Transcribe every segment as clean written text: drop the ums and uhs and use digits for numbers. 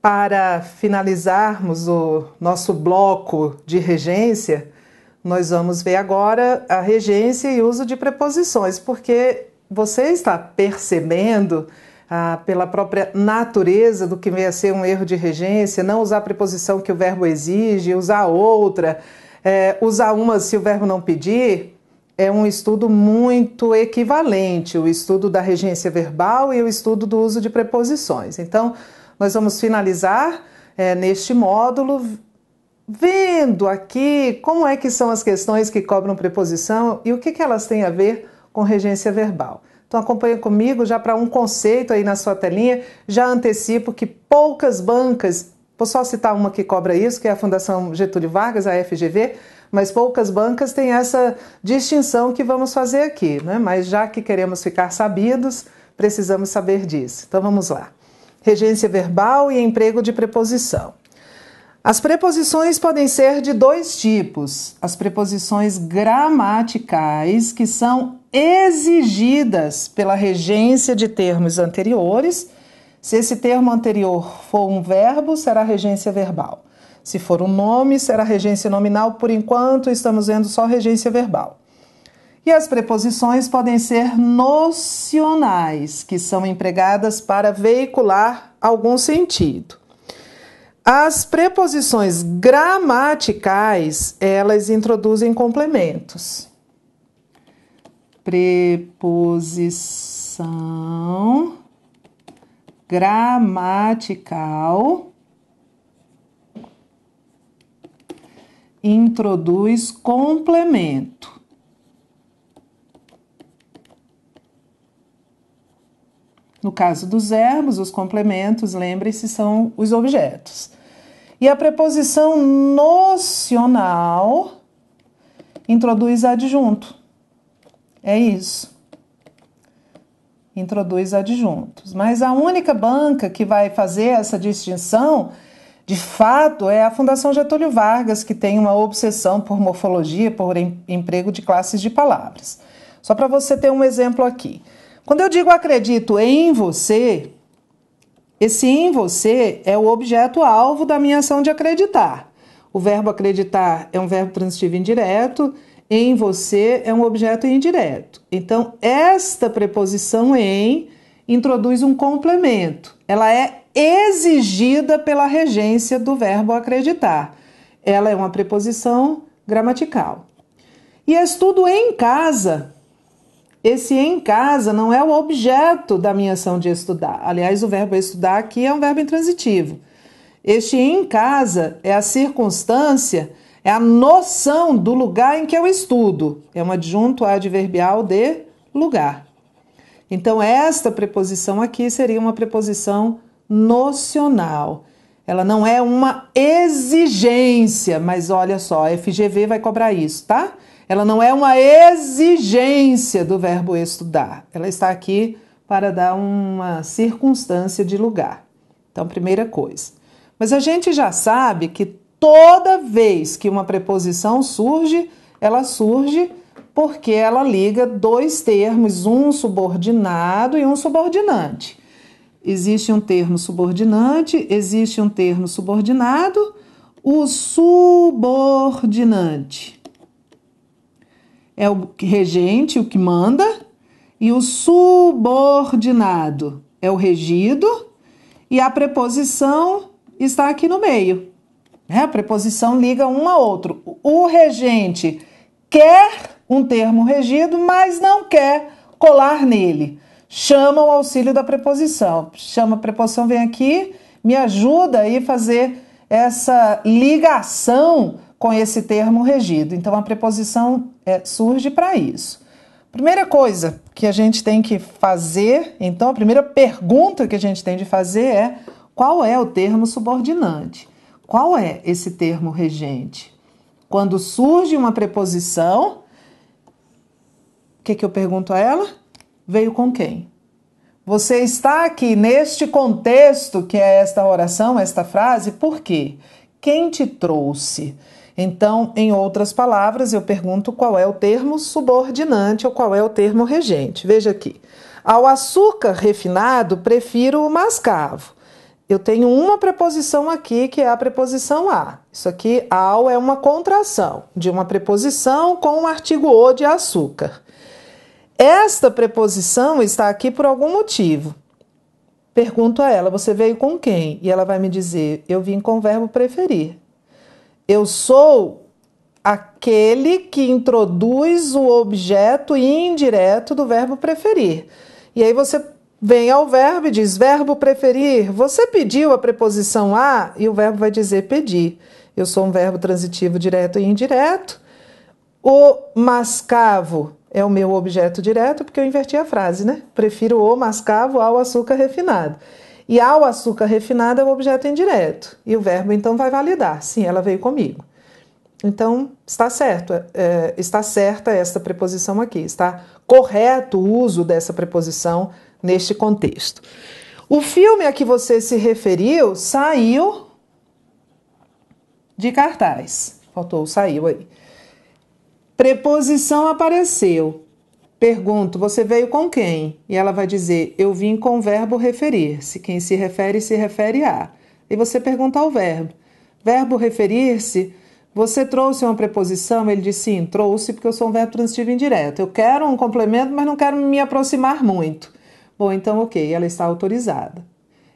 Para finalizarmos o nosso bloco de regência, nós vamos ver agora a regência e uso de preposições, porque você está percebendo, pela própria natureza do que vem a ser um erro de regência, não usar a preposição que o verbo exige, usar outra, usar uma se o verbo não pedir, é um estudo muito equivalente, o estudo da regência verbal e o estudo do uso de preposições. Então, nós vamos finalizar neste módulo vendo aqui como é que são as questões que cobram preposição e o que elas têm a ver com regência verbal. Então acompanha comigo já para um conceito aí na sua telinha, já antecipo que poucas bancas, vou só citar uma que cobra isso, que é a Fundação Getúlio Vargas, a FGV, mas poucas bancas têm essa distinção que vamos fazer aqui, né? Mas já que queremos ficar sabidos, precisamos saber disso. Então vamos lá. Regência verbal e emprego de preposição. As preposições podem ser de dois tipos. As preposições gramaticais, que são exigidas pela regência de termos anteriores. Se esse termo anterior for um verbo, será regência verbal. Se for um nome, será regência nominal. Por enquanto, estamos vendo só regência verbal. E as preposições podem ser nocionais, que são empregadas para veicular algum sentido. As preposições gramaticais, elas introduzem complementos. Preposição gramatical introduz complemento. No caso dos verbos, os complementos, lembre-se, são os objetos. E a preposição nocional introduz adjunto. É isso. Introduz adjuntos. Mas a única banca que vai fazer essa distinção, de fato, é a Fundação Getúlio Vargas, que tem uma obsessão por morfologia, por emprego de classes de palavras. Só para você ter um exemplo aqui. Quando eu digo acredito em você, esse em você é o objeto-alvo da minha ação de acreditar. O verbo acreditar é um verbo transitivo indireto, em você é um objeto indireto. Então, esta preposição em introduz um complemento. Ela é exigida pela regência do verbo acreditar. Ela é uma preposição gramatical. E estudo em casa. Esse em casa não é o objeto da minha ação de estudar. Aliás, o verbo estudar aqui é um verbo intransitivo. Este em casa é a circunstância, é a noção do lugar em que eu estudo. É um adjunto adverbial de lugar. Então, esta preposição aqui seria uma preposição nocional. Ela não é uma exigência, mas olha só, a FGV vai cobrar isso, tá? Ela não é uma exigência do verbo estudar. Ela está aqui para dar uma circunstância de lugar. Então, primeira coisa. Mas a gente já sabe que toda vez que uma preposição surge, ela surge porque ela liga dois termos, um subordinado e um subordinante. Existe um termo subordinante, existe um termo subordinado, o subordinante é o regente, o que manda, e o subordinado é o regido, e a preposição está aqui no meio. A preposição liga um a outro. O regente quer um termo regido, mas não quer colar nele. Chama o auxílio da preposição. Chama a preposição, vem aqui, me ajuda aí a fazer essa ligação com esse termo regido. Então, a preposição surge para isso. Primeira coisa que a gente tem que fazer, então, a primeira pergunta que a gente tem de fazer é: qual é o termo subordinante? Qual é esse termo regente? Quando surge uma preposição, o que eu pergunto a ela? Veio com quem? Você está aqui neste contexto que é esta oração, esta frase, por quê? Quem te trouxe? Então, em outras palavras, eu pergunto qual é o termo subordinante ou qual é o termo regente. Veja aqui. Ao açúcar refinado, prefiro o mascavo. eu tenho uma preposição aqui, que é a preposição a. Isso aqui, ao, é uma contração de uma preposição com o artigo o de açúcar. Esta preposição está aqui por algum motivo. Pergunto a ela, você veio com quem? E ela vai me dizer, eu vim com o verbo preferir. Eu sou aquele que introduz o objeto indireto do verbo preferir. E aí você vem ao verbo e diz, verbo preferir, você pediu a preposição a? E o verbo vai dizer pedi. Eu sou um verbo transitivo direto e indireto. O mascavo é o meu objeto direto, porque eu inverti a frase, né? Prefiro o mascavo ao açúcar refinado. E ao açúcar refinado é o objeto indireto. E o verbo, então, vai validar. Sim, ela veio comigo. Então, está certo. Está certa esta preposição aqui. Está correto o uso dessa preposição neste contexto. O filme a que você se referiu saiu de cartaz. Faltou o saiu aí. Preposição apareceu. Pergunto, você veio com quem? E ela vai dizer, eu vim com o verbo referir-se. Quem se refere a. E você pergunta ao verbo. Verbo referir-se, você trouxe uma preposição? Ele diz, sim, trouxe porque eu sou um verbo transitivo indireto. Eu quero um complemento, mas não quero me aproximar muito. Bom, então ok, ela está autorizada.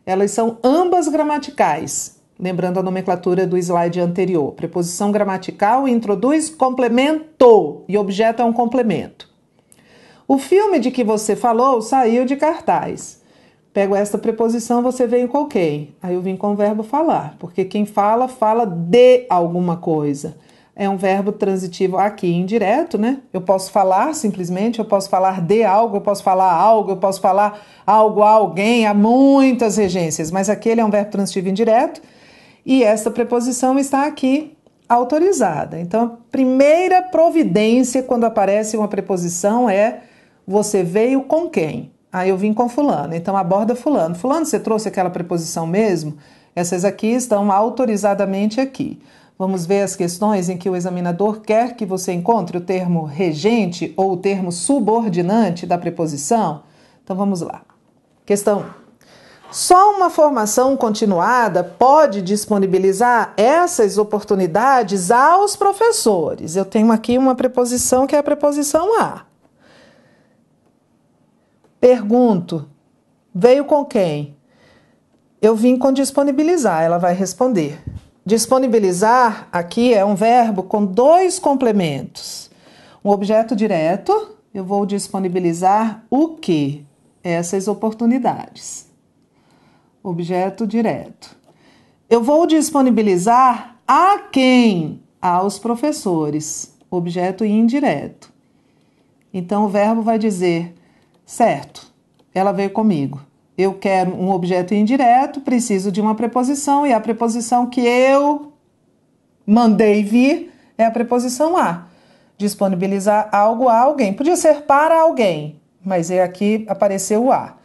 Elas são ambas gramaticais. Lembrando a nomenclatura do slide anterior. Preposição gramatical introduz complemento e objeto é um complemento. O filme de que você falou saiu de cartaz. Pego esta preposição, você veio com quem? Aí eu vim com o verbo falar, porque quem fala, fala de alguma coisa. É um verbo transitivo aqui indireto, né? Eu posso falar simplesmente, eu posso falar de algo, eu posso falar algo, eu posso falar algo a alguém, há muitas regências, mas aquele é um verbo transitivo indireto. E esta preposição está aqui autorizada. Então, a primeira providência quando aparece uma preposição é você veio com quem? Ah, eu vim com fulano, então aborda fulano. Fulano, você trouxe aquela preposição mesmo? Essas aqui estão autorizadamente aqui. Vamos ver as questões em que o examinador quer que você encontre o termo regente ou o termo subordinante da preposição. Então, vamos lá. Questão 1. Só uma formação continuada pode disponibilizar essas oportunidades aos professores. Eu tenho aqui uma preposição que é a preposição a. Pergunto, veio com quem? Eu vim com disponibilizar, ela vai responder. Disponibilizar aqui é um verbo com dois complementos. Um objeto direto, eu vou disponibilizar o quê? Essas oportunidades. Objeto direto. Eu vou disponibilizar a quem? Aos professores. Objeto indireto. Então, o verbo vai dizer, certo, ela veio comigo. Eu quero um objeto indireto, preciso de uma preposição, e a preposição que eu mandei vir é a preposição a. Disponibilizar algo a alguém. Podia ser para alguém, mas aqui apareceu o a.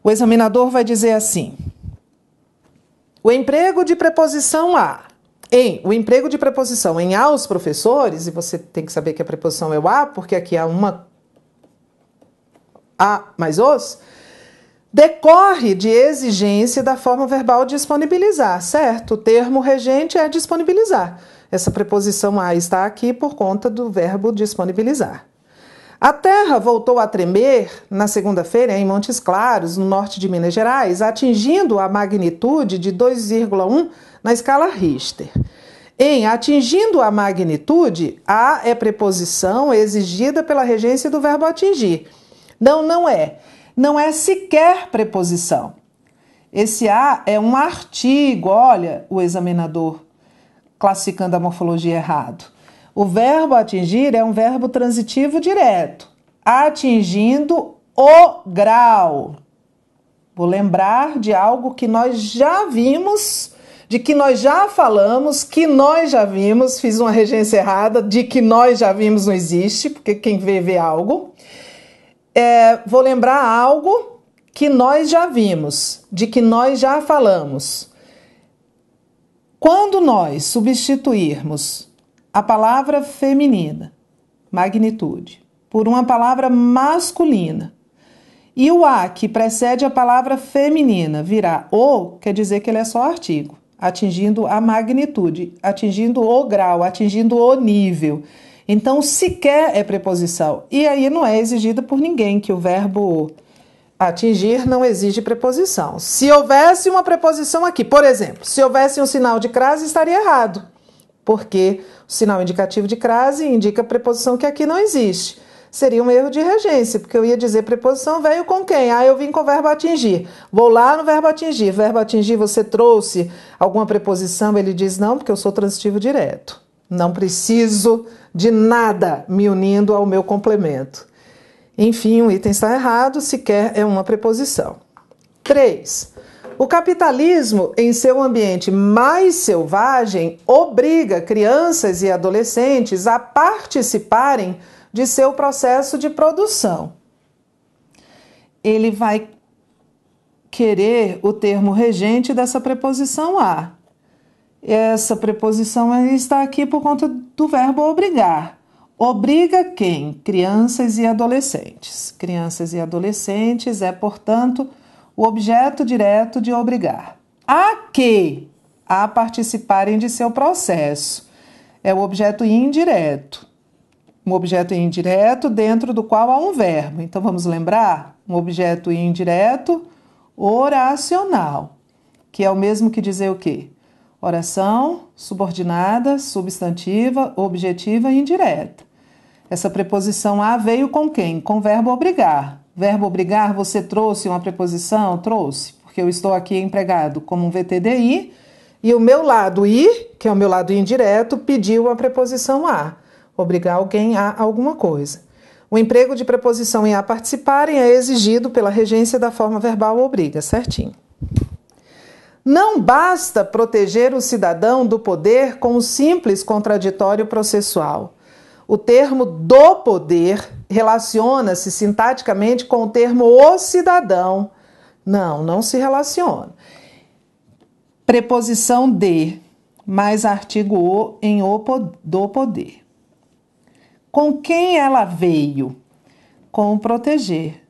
O examinador vai dizer assim, o emprego de preposição a. O emprego de preposição em aos professores, e você tem que saber que a preposição é o a, porque aqui há uma a mais os, decorre de exigência da forma verbal disponibilizar, certo? O termo regente é disponibilizar. Essa preposição a está aqui por conta do verbo disponibilizar. A terra voltou a tremer na segunda-feira em Montes Claros, no norte de Minas Gerais, atingindo a magnitude de 2,1 na escala Richter. Em atingindo a magnitude, a é preposição exigida pela regência do verbo atingir. Não é. Não é sequer preposição. Esse a é um artigo, olha o examinador classificando a morfologia errado. O verbo atingir é um verbo transitivo direto, atingindo o grau. Vou lembrar de algo que nós já vimos, de que nós já falamos, que nós já vimos, fiz uma regência errada, de que nós já vimos não existe, porque quem vê algo. Vou lembrar algo que nós já vimos, de que nós já falamos. Quando nós substituirmos a palavra feminina, magnitude, por uma palavra masculina, E o a, que precede a palavra feminina, virar o, quer dizer que ele é só artigo, atingindo a magnitude, atingindo o grau, atingindo o nível. Então, sequer é preposição. E aí não é exigida por ninguém que o verbo atingir não exige preposição. Se houvesse uma preposição aqui, por exemplo, se houvesse um sinal de crase, estaria errado, porque o sinal indicativo de crase indica preposição que aqui não existe. Seria um erro de regência, porque eu ia dizer preposição veio com quem? Eu vim com o verbo atingir. Vou lá no verbo atingir. Verbo atingir, você trouxe alguma preposição? Ele diz não, porque eu sou transitivo direto. Não preciso de nada me unindo ao meu complemento. Enfim, o item está errado, sequer é uma preposição. 3. O capitalismo, em seu ambiente mais selvagem, obriga crianças e adolescentes a participarem de seu processo de produção. Ele vai querer o termo regente dessa preposição a. Essa preposição está aqui por conta do verbo obrigar. Obriga quem? Crianças e adolescentes. Crianças e adolescentes é, portanto, o objeto direto de obrigar. A que? A participarem de seu processo. É o objeto indireto. Um objeto indireto dentro do qual há um verbo. Então, vamos lembrar? Um objeto indireto oracional, que é o mesmo que dizer o quê? Oração, subordinada, substantiva, objetiva e indireta. Essa preposição a veio com quem? Com o verbo obrigar. Verbo obrigar, você trouxe uma preposição? Trouxe, porque eu estou aqui empregado como um VTDI e o meu lado I, que é o meu lado indireto, pediu a preposição a. Obrigar alguém a alguma coisa. O emprego de preposição em a participarem é exigido pela regência da forma verbal obriga, certinho. Não basta proteger o cidadão do poder com o simples contraditório processual. O termo do poder relaciona-se sintaticamente com o termo o cidadão. Não se relaciona. Preposição de, mais artigo o em o do poder. Com quem ela veio? Com o proteger.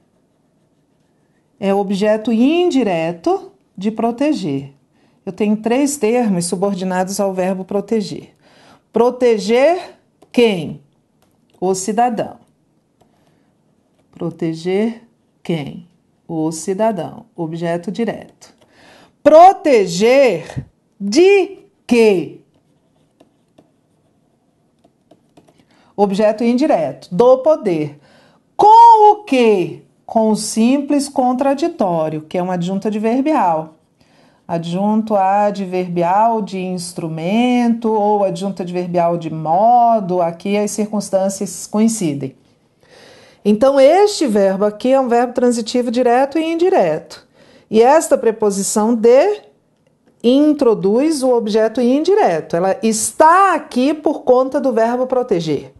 É objeto indireto de proteger. Eu tenho 3 termos subordinados ao verbo proteger. Proteger quem? O cidadão. Proteger quem? O cidadão. Objeto direto. Proteger de quê? Objeto indireto. Do poder. Com o quê? Com o simples contraditório, que é uma adjunta adverbial. Adjunto adverbial de instrumento ou adjunto adverbial de modo, aqui as circunstâncias coincidem. Então, este verbo aqui é um verbo transitivo direto e indireto. E esta preposição de introduz o objeto indireto. Ela está aqui por conta do verbo proteger.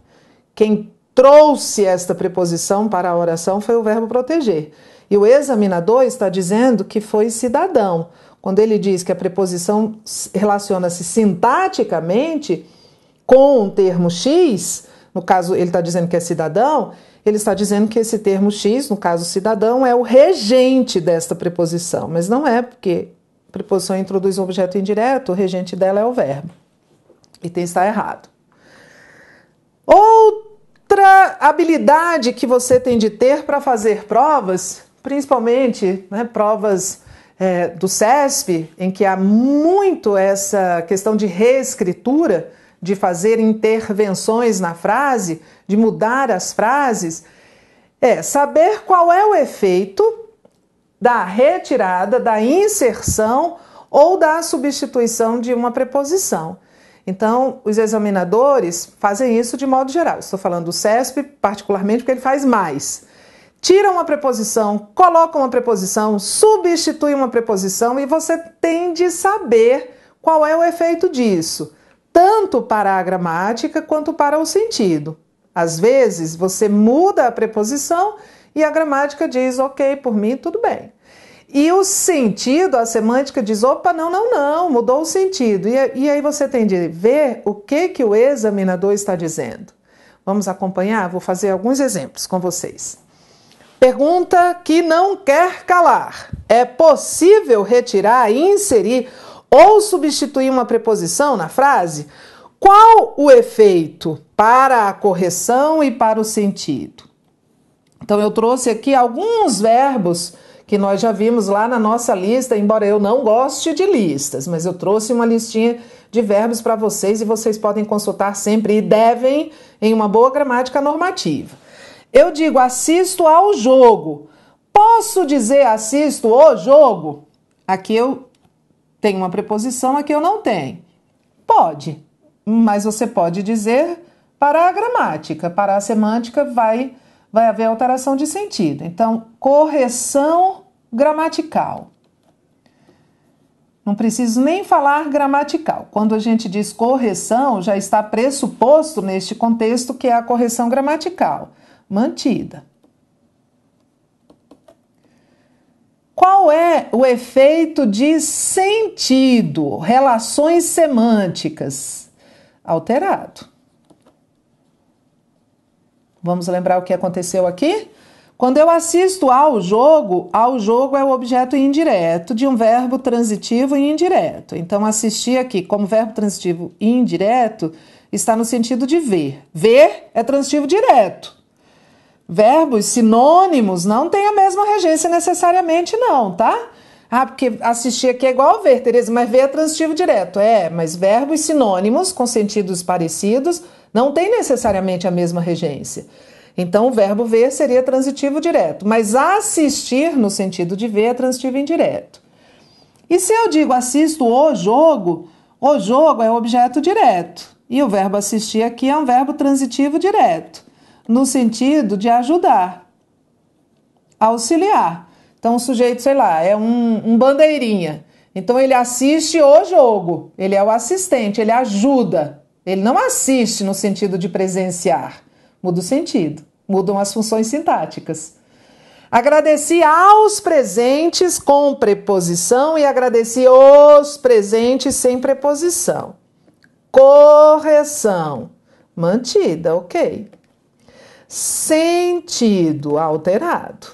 Quem trouxe esta preposição para a oração foi o verbo proteger. E o examinador está dizendo que foi cidadão. Quando ele diz que a preposição relaciona-se sintaticamente com o termo X, no caso ele está dizendo que é cidadão, ele está dizendo que esse termo X, no caso cidadão, é o regente desta preposição. Mas não é, porque a preposição introduz um objeto indireto, o regente dela é o verbo. Item está errado. Outra habilidade que você tem de ter para fazer provas, principalmente provas do CESP, em que há muito essa questão de reescritura, de fazer intervenções na frase, de mudar as frases, é saber qual é o efeito da retirada, da inserção ou da substituição de uma preposição. Então, os examinadores fazem isso de modo geral. Estou falando do CESP particularmente porque ele faz mais. Tira uma preposição, coloca uma preposição, substitui uma preposição e você tem de saber qual é o efeito disso, tanto para a gramática quanto para o sentido. Às vezes, você muda a preposição e a gramática diz, ok, por mim, tudo bem. E o sentido, a semântica diz, opa, não, mudou o sentido. E aí você tem de ver o que o examinador está dizendo. Vamos acompanhar? Vou fazer alguns exemplos com vocês. Pergunta que não quer calar. É possível retirar, inserir ou substituir uma preposição na frase? Qual o efeito para a correção e para o sentido? Então, eu trouxe aqui alguns verbos que nós já vimos lá na nossa lista, embora eu não goste de listas, mas eu trouxe uma listinha de verbos para vocês e vocês podem consultar sempre e devem em uma boa gramática normativa. Eu digo assisto ao jogo. Posso dizer assisto o jogo? Aqui eu tenho uma preposição, aqui eu não tenho. Pode, mas você pode dizer para a gramática. Para a semântica vai haver alteração de sentido. Então, correção gramatical. Não preciso nem falar gramatical. Quando a gente diz correção, já está pressuposto neste contexto que é a correção gramatical. Mantida. Qual é o efeito de sentido? Relações semânticas. Alterado. Vamos lembrar o que aconteceu aqui? Quando eu assisto ao jogo é o objeto indireto de um verbo transitivo e indireto. Então, assistir aqui como verbo transitivo e indireto está no sentido de ver. Ver é transitivo direto. Verbos sinônimos não têm a mesma regência necessariamente não, tá? Ah, porque assistir aqui é igual a ver, Tereza, mas ver é transitivo direto. É, mas verbos sinônimos com sentidos parecidos não têm necessariamente a mesma regência. Então, o verbo ver seria transitivo direto, mas assistir no sentido de ver é transitivo indireto. E se eu digo assisto o jogo é o objeto direto. E o verbo assistir aqui é um verbo transitivo direto, no sentido de ajudar, auxiliar. Então, o sujeito, sei lá, é um bandeirinha. Então, ele assiste o jogo, ele é o assistente, ele ajuda. Ele não assiste no sentido de presenciar. Muda o sentido, mudam as funções sintáticas. Agradeci aos presentes com preposição e agradeci os presentes sem preposição. Correção, mantida, ok. Sentido, alterado.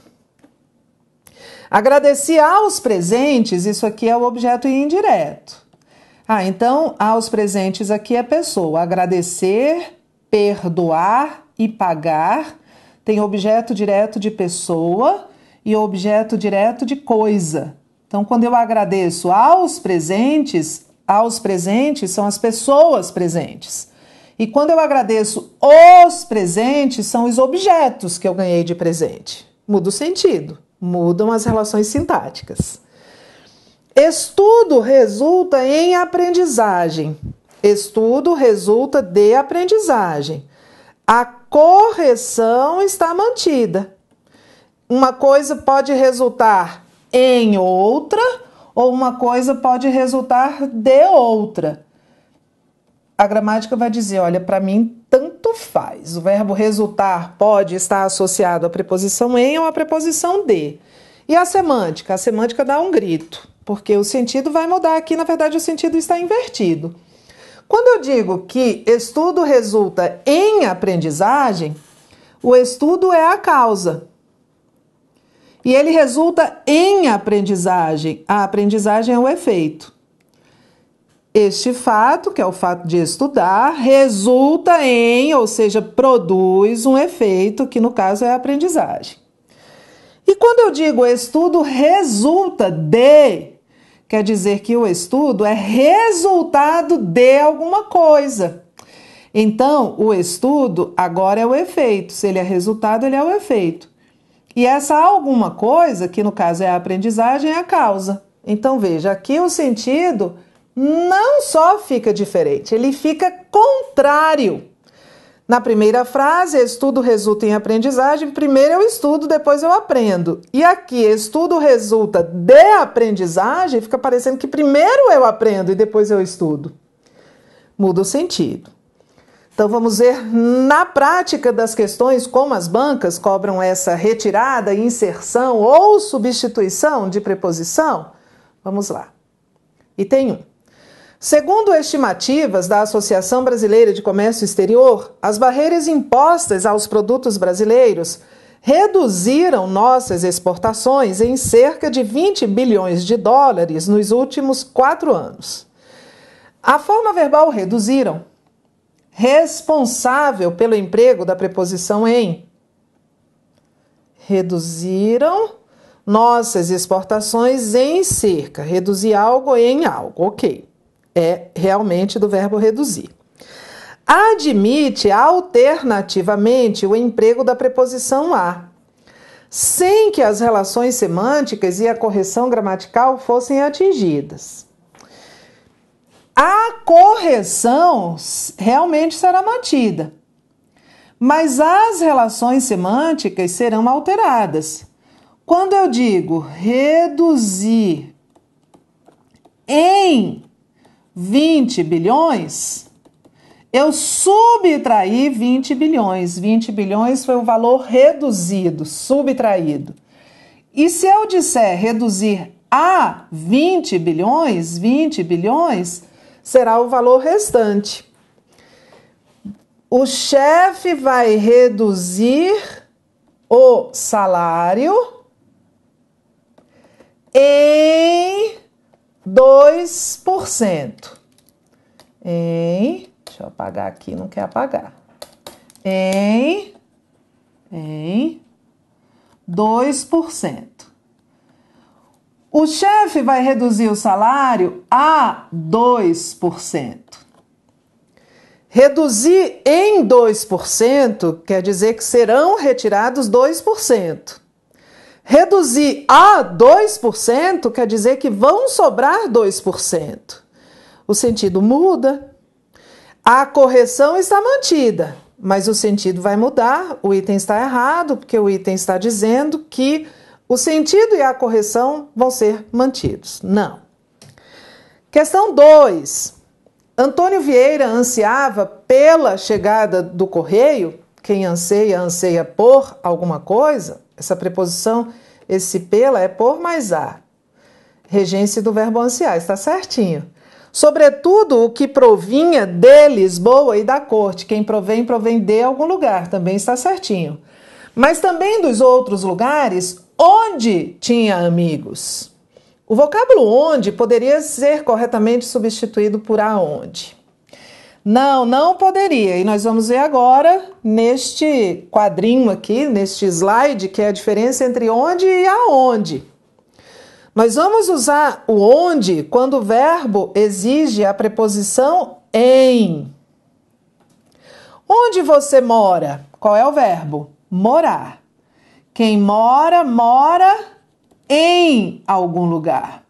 Agradeci aos presentes, isso aqui é o objeto indireto. Então, aos presentes aqui é pessoa. Agradecer, perdoar e pagar tem objeto direto de pessoa e objeto direto de coisa. Então, quando eu agradeço aos presentes são as pessoas presentes. E quando eu agradeço os presentes, são os objetos que eu ganhei de presente. Muda o sentido, mudam as relações sintáticas. Estudo resulta em aprendizagem. Estudo resulta de aprendizagem. A correção está mantida. Uma coisa pode resultar em outra, ou uma coisa pode resultar de outra. A gramática vai dizer, olha, para mim tanto faz. O verbo resultar pode estar associado à preposição em ou à preposição de. E a semântica? A semântica dá um grito, porque o sentido vai mudar aqui, na verdade o sentido está invertido. Quando eu digo que estudo resulta em aprendizagem, o estudo é a causa. E ele resulta em aprendizagem. A aprendizagem é o efeito. Este fato, que é o fato de estudar, resulta em, ou seja, produz um efeito, que no caso é a aprendizagem. E quando eu digo estudo resulta de, quer dizer que o estudo é resultado de alguma coisa. Então, o estudo agora é o efeito. Se ele é resultado, ele é o efeito. E essa alguma coisa, que no caso é a aprendizagem, é a causa. Então, veja, aqui o sentido não só fica diferente, ele fica contrário. Na primeira frase, estudo resulta em aprendizagem, primeiro eu estudo, depois eu aprendo. E aqui, estudo resulta de aprendizagem, fica parecendo que primeiro eu aprendo e depois eu estudo. Muda o sentido. Então, vamos ver na prática das questões como as bancas cobram essa retirada, inserção ou substituição de preposição. Vamos lá. Item 1. Segundo estimativas da Associação Brasileira de Comércio Exterior, as barreiras impostas aos produtos brasileiros reduziram nossas exportações em cerca de 20 bilhões de dólares nos últimos 4 anos. A forma verbal reduziram, responsável pelo emprego da preposição em. Reduziram nossas exportações em cerca. Reduzir algo em algo, ok. É realmente do verbo reduzir. Admite alternativamente o emprego da preposição a, sem que as relações semânticas e a correção gramatical fossem atingidas. A correção realmente será mantida, mas as relações semânticas serão alteradas. Quando eu digo reduzir em 20 bilhões, eu subtraí 20 bilhões. 20 bilhões foi o valor reduzido, subtraído. E se eu disser reduzir a 20 bilhões será o valor restante. O chefe vai reduzir o salário em 2%. Deixa eu apagar aqui, não quer apagar. Em 2%. O chefe vai reduzir o salário a 2%. Reduzir em 2% quer dizer que serão retirados 2%. Reduzir a 2% quer dizer que vão sobrar 2%. O sentido muda. A correção está mantida, mas o sentido vai mudar. O item está errado, porque o item está dizendo que o sentido e a correção vão ser mantidos. Não. Questão 2. Antônio Vieira ansiava pela chegada do correio. Quem anseia, anseia por alguma coisa. Essa preposição, esse pela, é por mais a. Regência do verbo ansiar, está certinho. Sobretudo o que provinha de Lisboa e da corte. Quem provém de algum lugar, também está certinho. Mas também dos outros lugares onde tinha amigos. O vocábulo onde poderia ser corretamente substituído por aonde. Não poderia. E nós vamos ver agora neste quadrinho aqui, neste slide, que é a diferença entre onde e aonde. Nós vamos usar o onde quando o verbo exige a preposição em. Onde você mora? Qual é o verbo? Morar. Quem mora, mora em algum lugar.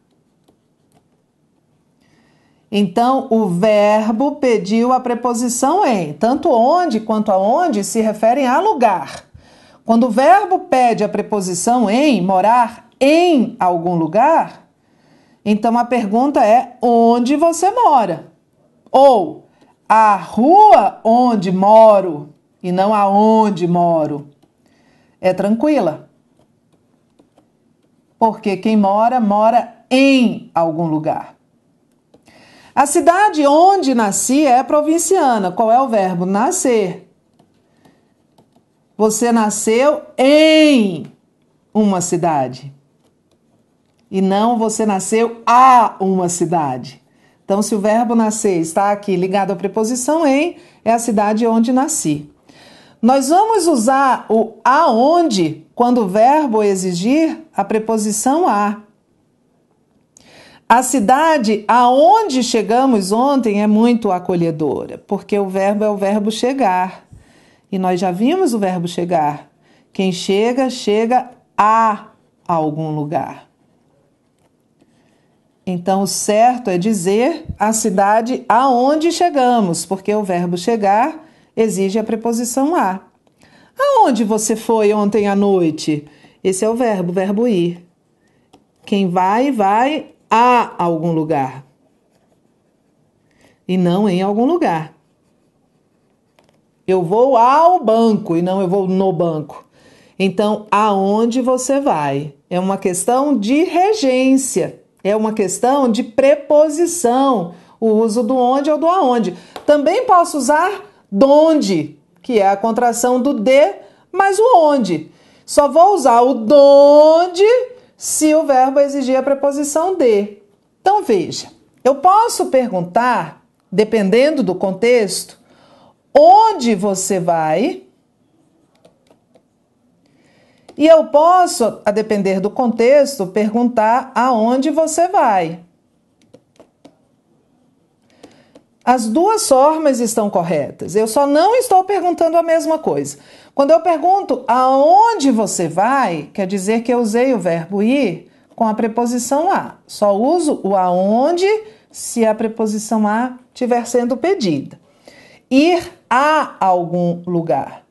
Então, o verbo pediu a preposição em. Tanto onde quanto aonde se referem a lugar. Quando o verbo pede a preposição em, morar em algum lugar, então a pergunta é: onde você mora? Ou a rua onde moro e não aonde moro. É tranquila. Porque quem mora, mora em algum lugar. A cidade onde nasci é provinciana. Qual é o verbo? Nascer. Você nasceu em uma cidade. E não você nasceu a uma cidade. Então, se o verbo nascer está aqui ligado à preposição em, é a cidade onde nasci. Nós vamos usar o aonde quando o verbo exigir a preposição a. A cidade aonde chegamos ontem é muito acolhedora, porque o verbo é o verbo chegar. E nós já vimos o verbo chegar. Quem chega, chega a algum lugar. Então, o certo é dizer a cidade aonde chegamos, porque o verbo chegar exige a preposição a. Aonde você foi ontem à noite? Esse é o verbo ir. Quem vai, vai a algum lugar. E não em algum lugar. Eu vou ao banco e não eu vou no banco. Então, aonde você vai? É uma questão de regência. É uma questão de preposição, o uso do onde ou do aonde. Também posso usar donde, que é a contração do de, mas o onde. Só vou usar o donde se o verbo exigir a preposição de. Então, veja, eu posso perguntar, dependendo do contexto, onde você vai? E eu posso, a depender do contexto, perguntar aonde você vai. As duas formas estão corretas. Eu só não estou perguntando a mesma coisa. Quando eu pergunto aonde você vai, quer dizer que eu usei o verbo ir com a preposição a. Só uso o aonde se a preposição a estiver sendo pedida. Ir a algum lugar.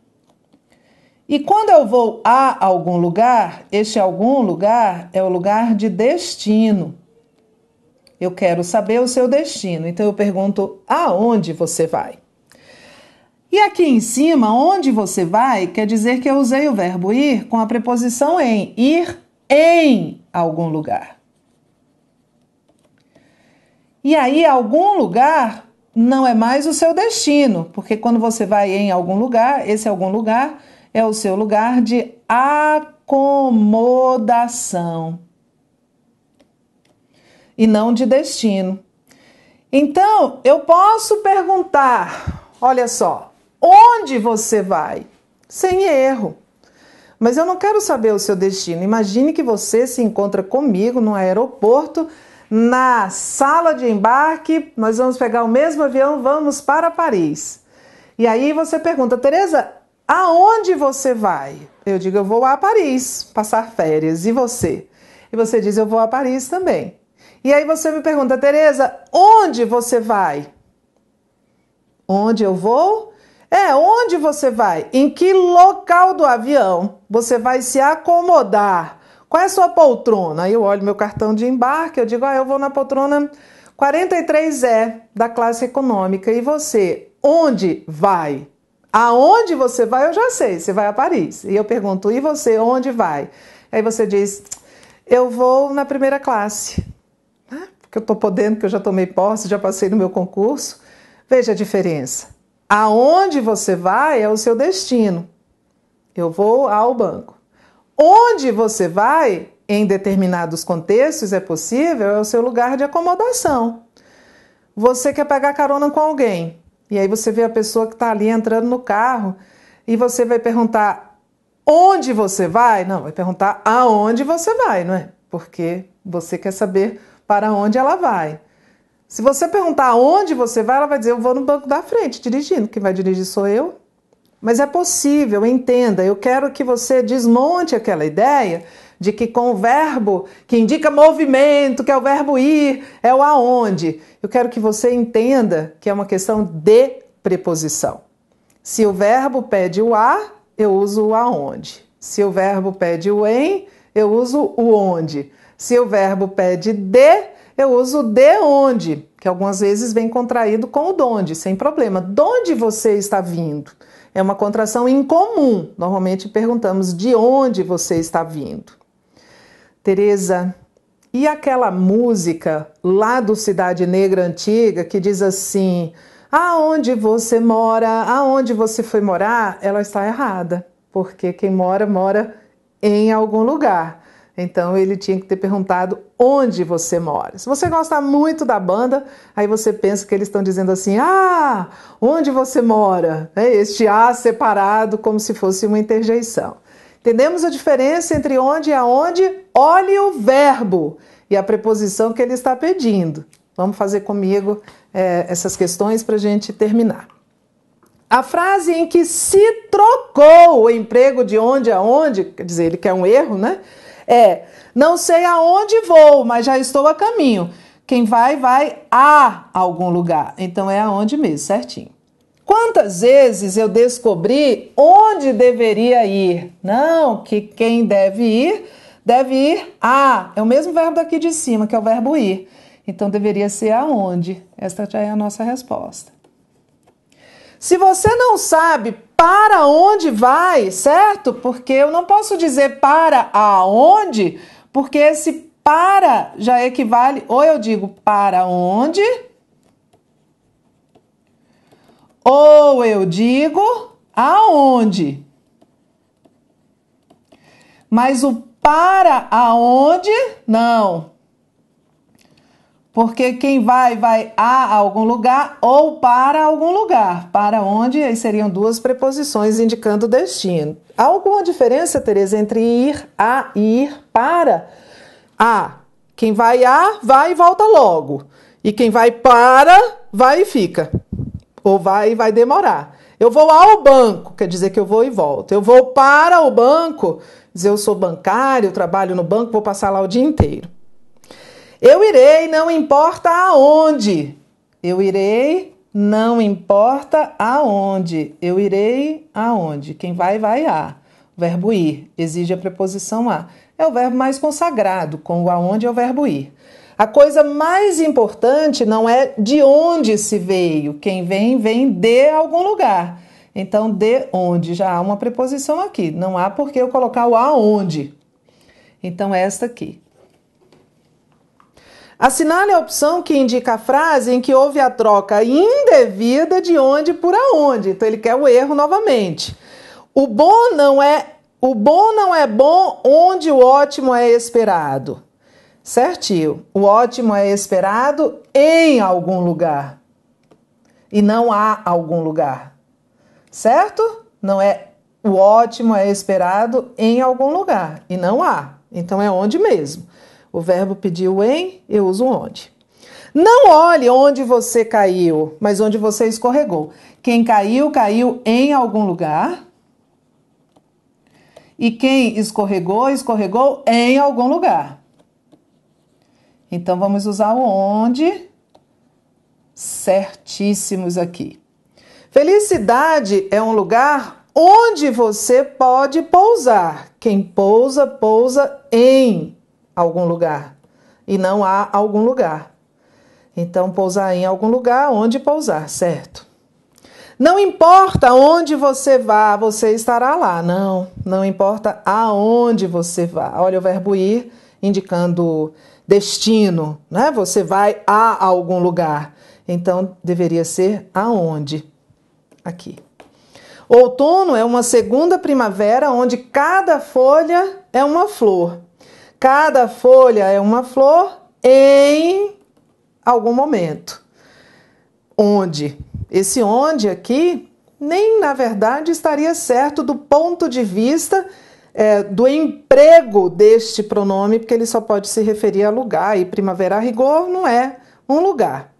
E quando eu vou a algum lugar, este algum lugar é o lugar de destino. Eu quero saber o seu destino, então eu pergunto aonde você vai. E aqui em cima, onde você vai, quer dizer que eu usei o verbo ir com a preposição em, ir em algum lugar. E aí, algum lugar não é mais o seu destino, porque quando você vai em algum lugar, esse algum lugar é o seu lugar de acomodação e não de destino. Então, eu posso perguntar, olha só, onde você vai? Sem erro. Mas eu não quero saber o seu destino. Imagine que você se encontra comigo no aeroporto, na sala de embarque, nós vamos pegar o mesmo avião, vamos para Paris. E aí você pergunta, Tereza, aonde você vai? Eu digo, eu vou a Paris, passar férias. E você? E você diz, eu vou a Paris também. E aí você me pergunta, Tereza, onde você vai? Onde eu vou? Onde você vai? Em que local do avião você vai se acomodar? Qual é a sua poltrona? Aí eu olho meu cartão de embarque, eu digo, eu vou na poltrona 43E da classe econômica. E você, onde vai? Aonde você vai, eu já sei, você vai a Paris. E eu pergunto, e você, onde vai? Aí você diz, eu vou na primeira classe. Porque eu estou podendo, que eu já tomei posse, já passei no meu concurso. Veja a diferença. Aonde você vai é o seu destino. Eu vou ao banco. Onde você vai, em determinados contextos, é possível, é o seu lugar de acomodação. Você quer pegar carona com alguém. E aí você vê a pessoa que está ali entrando no carro e você vai perguntar onde você vai? Não, vai perguntar aonde você vai, não é? Porque você quer saber para onde ela vai. Se você perguntar aonde você vai, ela vai dizer, eu vou no banco da frente dirigindo, quem vai dirigir sou eu. Mas é possível, entenda, eu quero que você desmonte aquela ideia de que com o verbo que indica movimento, que é o verbo ir, é o aonde. Eu quero que você entenda que é uma questão de preposição. Se o verbo pede o a, eu uso o aonde. Se o verbo pede o em, eu uso o onde. Se o verbo pede de, eu uso de onde, que algumas vezes vem contraído com o donde, sem problema. De onde você está vindo? É uma contração incomum. Normalmente perguntamos de onde você está vindo. Tereza, e aquela música lá do Cidade Negra Antiga que diz assim, aonde você mora, aonde você foi morar, ela está errada, porque quem mora, mora em algum lugar. Então ele tinha que ter perguntado onde você mora. Se você gosta muito da banda, aí você pensa que eles estão dizendo assim, onde você mora? Este A separado como se fosse uma interjeição. Entendemos a diferença entre onde e aonde? Olhe o verbo e a preposição que ele está pedindo. Vamos fazer comigo essas questões para a gente terminar. A frase em que se trocou o emprego de onde a onde, quer dizer, ele quer um erro, né? Não sei aonde vou, mas já estou a caminho. Quem vai, vai a algum lugar. Então é aonde mesmo, certinho. Quantas vezes eu descobri onde deveria ir? Não, que quem deve ir a. É o mesmo verbo daqui de cima, que é o verbo ir. Então deveria ser aonde. Esta já é a nossa resposta. Se você não sabe para onde vai, certo? Porque eu não posso dizer para aonde, porque esse para já equivale, ou eu digo para onde, ou eu digo aonde. Mas o para aonde? Não. Porque quem vai a algum lugar ou para algum lugar. Para onde? Aí seriam duas preposições indicando o destino. Há alguma diferença, Tereza, entre ir a e ir para? A. Quem vai a, vai e volta logo. E quem vai para, vai e fica. Ou vai e vai demorar. Eu vou ao banco, quer dizer que eu vou e volto. Eu vou para o banco, dizer eu sou bancário, trabalho no banco, vou passar lá o dia inteiro. Eu irei, não importa aonde. Eu irei, não importa aonde. Eu irei aonde. Quem vai, vai a. O verbo ir exige a preposição a. É o verbo mais consagrado, com o aonde é o verbo ir. A coisa mais importante não é de onde se veio. Quem vem, vem de algum lugar. Então, de onde já há uma preposição aqui. Não há por que eu colocar o aonde. Então, esta aqui. Assinale a opção que indica a frase em que houve a troca indevida de onde por aonde. Então, ele quer o erro novamente. O bom não é bom onde o ótimo é esperado. Certinho. O ótimo é esperado em algum lugar. E não há algum lugar. Certo? Não é o ótimo é esperado em algum lugar. E não há. Então, é onde mesmo. O verbo pediu em, eu uso onde. Não olhe onde você caiu, mas onde você escorregou. Quem caiu, caiu em algum lugar. E quem escorregou, escorregou em algum lugar. Então, vamos usar o onde certíssimos aqui. Felicidade é um lugar onde você pode pousar. Quem pousa, pousa em algum lugar. E não há algum lugar. Então, pousar em algum lugar, onde pousar, certo? Não importa onde você vá, você estará lá. Não importa aonde você vá. Olha o verbo ir, indicando destino, né? Você vai a algum lugar. Então, deveria ser aonde. Aqui. Outono é uma segunda primavera onde cada folha é uma flor. Cada folha é uma flor em algum momento. Onde? Esse onde aqui, nem na verdade estaria certo do ponto de vista do emprego deste pronome, porque ele só pode se referir a lugar, e primavera a rigor não é um lugar.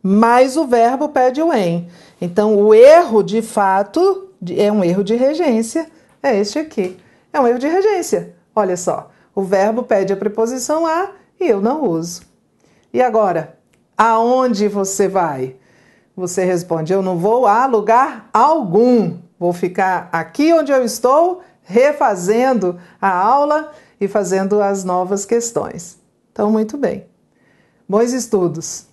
Mas o verbo pede o em. Então, o erro, de fato, é um erro de regência, é este aqui. É um erro de regência. Olha só, o verbo pede a preposição a e eu não uso. E agora, aonde você vai? Você responde, eu não vou a lugar algum. Vou ficar aqui onde eu estou, refazendo a aula e fazendo as novas questões. Então, muito bem. Bons estudos!